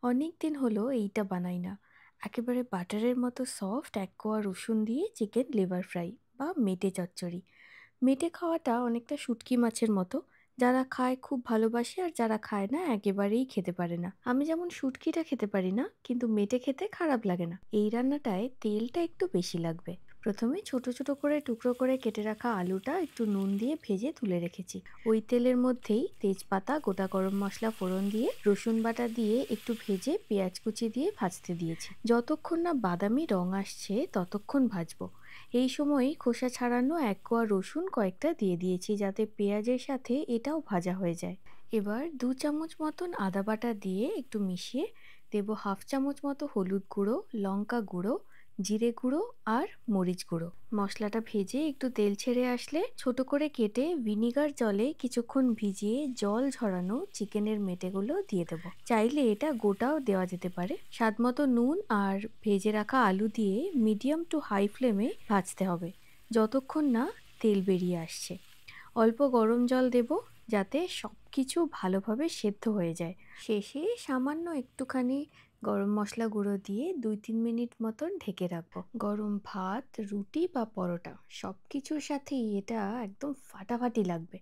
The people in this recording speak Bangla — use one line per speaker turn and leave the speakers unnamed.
অনেক দিন হলো এইটা বানাই না। একেবারে বাটারের মতো সফট এক কোয়া রসুন দিয়ে চিকেন লিভার ফ্রাই বা মেটে চচ্চড়ি। মেটে খাওয়াটা অনেকটা শুটকি মাছের মতো। যারা খায় খুব ভালোবাসে আর যারা খায় না একেবারেই খেতে পারে না। আমি যেমন শুটকিটা খেতে পারি না, কিন্তু মেটে খেতে খারাপ লাগে না। এই রান্নাটায় তেলটা একটু বেশি লাগবে। প্রথমে ছোট ছোট করে টুকরো করে কেটে রাখা আলুটা একটু নুন দিয়ে ভেজে তুলে রেখেছি। ওই তেলের মধ্যেই তেজপাতা, গোটা গরম মশলা ফোড়ন দিয়ে রসুন বাটা দিয়ে একটু ভেজে পেঁয়াজ কুচি দিয়ে ভাজতে দিয়েছি। যতক্ষণ না বাদামি রং আসছে ততক্ষণ ভাজবো। এই সময় খোসা ছাড়ানো এক কোয়া রসুন কয়েকটা দিয়ে দিয়েছি, যাতে পেঁয়াজের সাথে এটাও ভাজা হয়ে যায়। এবার 2 চামচ মতন আদা বাটা দিয়ে একটু মিশিয়ে দেবো হাফ চামচ মতো হলুদ গুঁড়ো, লঙ্কা গুঁড়ো, জিরে গুঁড়ো আর মরিচ গুঁড়ো। মশলাটা ভেজে একটু তেল ছেড়ে আসলে ছোট করে কেটে ভিনিগার জলে কিছুক্ষণ ভিজিয়ে জল ঝরানো চিকেনের মেটেগুলো দিয়ে দেবো। চাইলে এটা গোটাও দেওয়া যেতে পারে। স্বাদ মতো নুন আর ভেজে রাখা আলু দিয়ে মিডিয়াম টু হাই ফ্লেমে ভাজতে হবে, যতক্ষণ না তেল বেরিয়ে আসছে। অল্প গরম জল দেব, যাতে সব কিছু ভালোভাবে সেদ্ধ হয়ে যায়। শেষে সামান্য একটুখানি গরম মশলা গুঁড়ো দিয়ে 2-3 মিনিট মতন ঢেকে রাখবো। গরম ভাত, রুটি বা পরোটা সব কিছুর সাথেই এটা একদম ফাটাফাটি লাগবে।